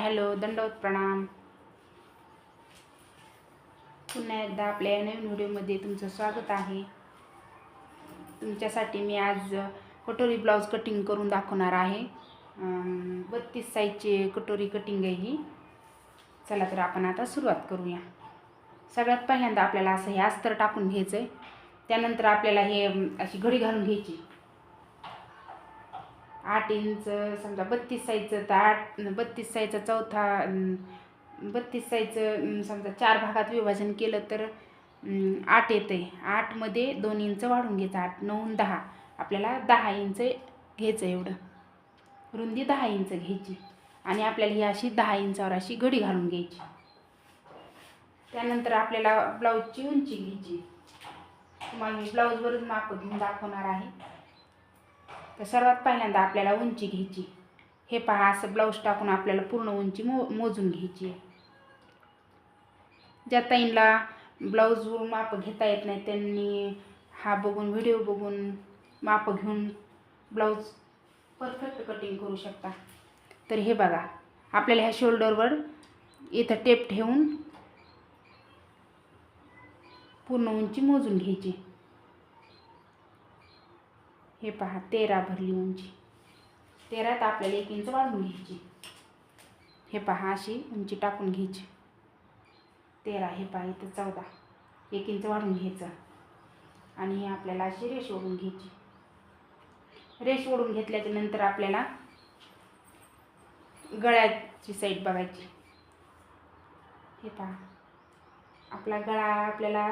Hello, दंडवत प्रणाम. पुन्हा एकदा आपल्या नवीन व्हिडिओमध्ये तुमचं स्वागत आहे. तुमच्यासाठी मी आज कटोरी ब्लाऊज कटिंग करून दाखवणार आहे. 32 साईजची कटोरी कटिंग आहे ही. चला तर आपण आता सुरुवात करूया. सगळ्यात पहिल्यांदा आपल्याला असं हे अस्तर टाकून घ्यायचं आहे. त्यानंतर आपल्याला हे अशी घडी घालून घ्यायची. 8 इंच समजा 32 साईजचं तर 32 साईजचा चौथा 32 साईजचं समजा 4 भागात विभाजन केलं तर 8 येते. 8 मध्ये 2 इंच वाढून घ्यायचं. 8 9 10 आपल्याला 10 इंच घ्यायचं. एवढं रुंदी 10 इंच घ्यायची आणि आपल्याला ही अशी 10 इंचावर अशी घडी घालून घ्यायची. त्यानंतर आपल्याला ब्लाऊजची उंची घ्यायची. तुम्हाला मी ब्लाऊजवरून माप घेऊन दाखवणार आहे. तर सर्वात पहिल्यांदा आपल्याला उंची घ्यायची. हे पहा, असं ब्लाऊज टाकून आपल्याला पूर्ण उंची मोजून घ्यायची. ज्या ताईंना ब्लाऊजवरून माप घेता येत नाही त्यांनी हा बघून व्हिडिओ बघून माप घेऊन ब्लाऊज परफेक्ट कटिंग करू शकता. तर हे बघा, आपल्याला ह्या शोल्डरवर इथं टेप ठेवून पूर्ण उंची मोजून घ्यायची. हे पहा, 13 भरली उंची. 13त आपल्याला 1 इंच वाढवून घ्यायची. हे पहा, अशी उंची टाकून घ्यायची. 13 हे पहा, इथं 14 1 इंच वाढवून घ्यायचं आणि आपल्याला अशी रेष ओढून घ्यायची. रेष ओढून घेतल्याच्या नंतर आपल्याला गळ्याची साईड बघायची. हे पहा, आपला गळा आपल्याला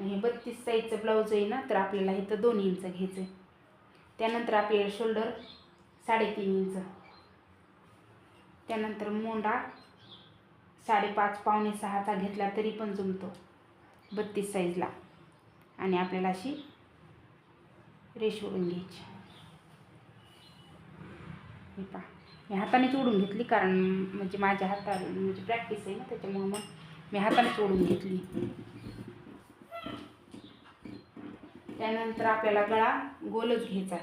हे 32 साईजचं ब्लाऊज आहे ना, तर आपल्याला इथं 2 इंच घ्यायचं आहे. त्यानंतर आपल्याला शोल्डर 3.5 इंच. त्यानंतर मोंडा 5.5 पावणे 6चा घेतला तरी पण जमतो 32 साईजला. आणि आपल्याला अशी रेष ओढून घ्यायची. हे पहा, मी हातानेच ओढून घेतली कारण म्हणजे माझ्या हाताला म्हणजे प्रॅक्टिस आहे ना, त्याच्यामुळे मग मी हातानेच ओढून घेतली. त्यानंतर आपल्याला गळा गोलच घ्यायचा.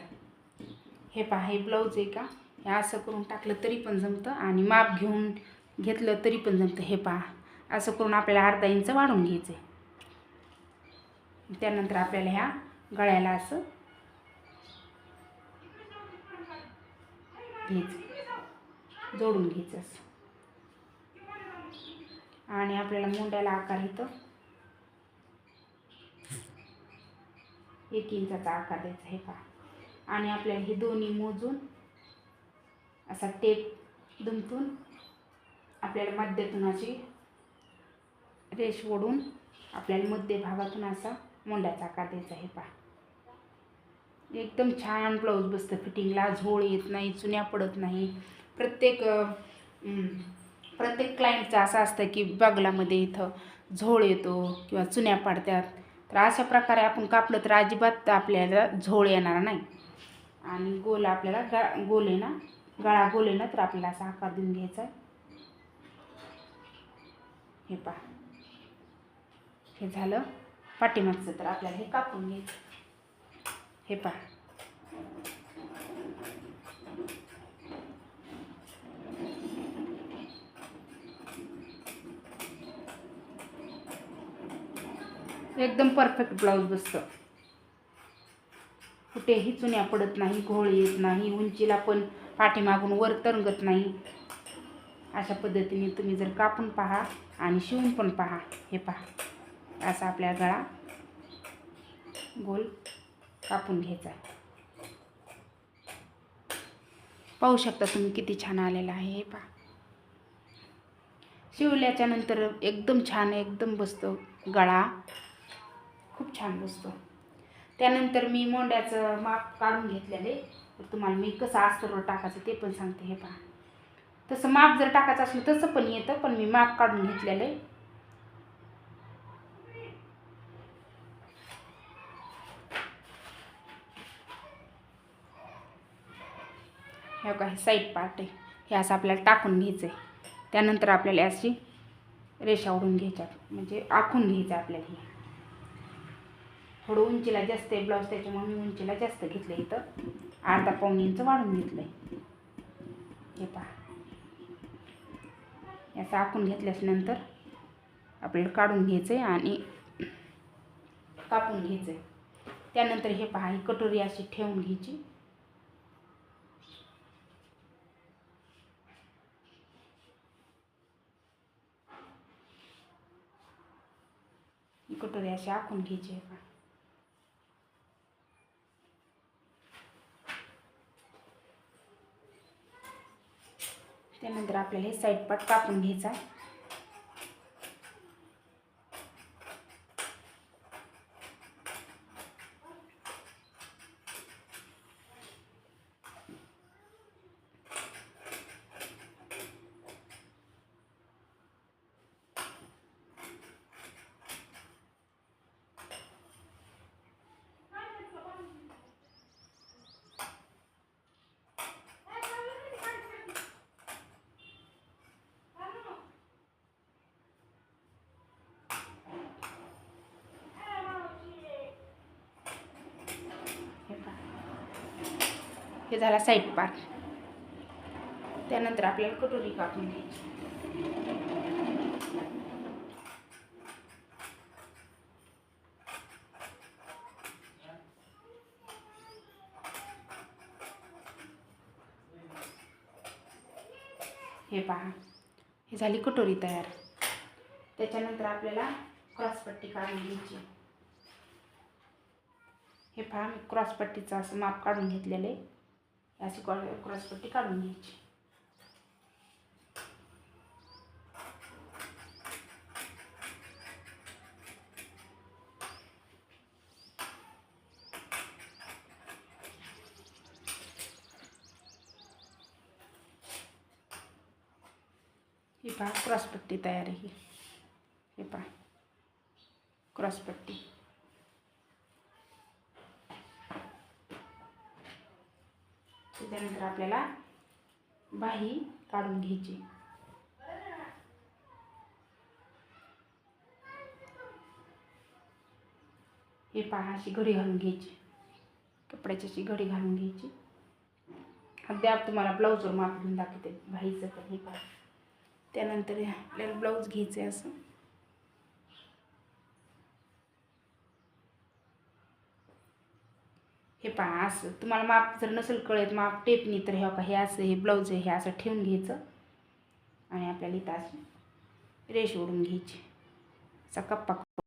हे पहा, हे ब्लाऊज आहे का, हे असं करून टाकलं तरी पण जमतं आणि माप घेऊन घेतलं तरी पण जमतं. हे पहा, असं करून आपल्याला अर्धा इंच वाढवून घ्यायचं. त्यानंतर आपल्याला ह्या गळ्याला असं घ्यायचं, जोडून घ्यायचं असं. आणि आपल्याला मुंड्याला आकार इथं 1 इंचाचा आकार द्यायचा. हे पहा, आणि आपल्याला हे दोन्ही मोजून असा टेप दुमतून आपल्याला मध्यातून अशी रेष ओढून आपल्याला मध्य भागातून असा मुंड्याचा आकार द्यायचा. हे पहा, एकदम छान ब्लाऊज बसतं फिटिंगला. झोळ येत नाही, चुन्या पडत नाही. प्रत्येक क्लायंटचं असं असतं की बगलामध्ये इथं झोळ येतो किंवा चुन्या पडतात. तर अशा प्रकारे आपण कापलं तर अजिबात आपल्याला झोळ येणार नाही. आणि गोल आपल्याला गोल आहे ना, गळा गोल आहे ना, तर आपल्याला असा आकार देऊन घ्यायचा. हे पहा, हे झालं पाठीमागचं. तर आपल्याला हे कापून घ्यायचं. हे पहा, एकदम परफेक्ट ब्लाऊज बसतं. कुठेही चुन्या पडत नाही, घोळ येत नाही, उंचीला पण पाठीमागून वर तरंगत नाही. अशा पद्धतीने तुम्ही जर कापून पहा आणि शिवून पण पहा. हे पहा, असा आपल्या गळा गोल कापून घ्यायचा. पाहू शकता तुम्ही किती छान आलेला आहे. हे पहा, शिवल्याच्या नंतर एकदम छान एकदम बसतो गळा, खूप छान बसतो. त्यानंतर मी मोंड्याचं माप काढून घेतलेले, तर तुम्हाला मी कसं अस्तरवर टाकायचं ते पण सांगते. हे पहा, तसं माप जर टाकायचं असलं तसं पण येतं, पण मी माप काढून घेतलेलं आहे. हे काय साईड पार्ट आहे, हे असं आपल्याला टाकून घ्यायचं आहे. त्यानंतर आपल्याला अशी रेषा ओढून घ्यायच्या, म्हणजे आखून घ्यायचं आपल्याला. हे थोडं उंचीला जास्त आहे ब्लाऊज, त्याच्यामुळे मी उंचीला जास्त घेतलं. इथं अर्धा पाऊण इंच वाढून घेतलं आहे. हे पहा, याचं आखून घेतल्यानंतर आपल्याला काढून घ्यायचं आहे आणि कापून घ्यायचं आहे. त्यानंतर हे पहा, ही कटोरी अशी ठेवून घ्यायची. ही कटोरी अशी आखून घ्यायची आहे. त्यानंतर आपल्याला हे साईड पार्ट कापून घ्यायचा. हे झाला साईड पार्ट. त्यानंतर आपल्याला कटोरी कापून घ्यायची. हे पहा, हे झाली कटोरी तयार. त्याच्यानंतर आपल्याला क्रॉसपट्टी काढून घ्यायची. हे पहा, मी क्रॉसपट्टीचं असं माप काढून घेतलेलं आहे. अशी क्रॉसपट्टी काढून घ्यायची. ही पहा, क्रॉसपट्टी तयार आहे. हे पहा, क्रॉसपट्टी. त्यानंतर आपल्याला बाही काढून घ्यायची. हे पहा, अशी घडी घालून घ्यायची. कपड्याची अशी घडी घालून घ्यायची. अद्याप तुम्हाला ब्लाऊजवर माप घेऊन दाखवते बाहीचं. तर हे पहा, त्यानंतर आपल्याला ब्लाऊज घ्यायचं आहे असं. हे पहा, असं तुम्हाला माप जर नसेल कळत माप टेपनी, तर हे असं हे ब्लाऊज आहे, हे असं ठेवून घ्यायचं आणि आपल्याला इथं अशी रेष ओढून घ्यायची. असा कप्पा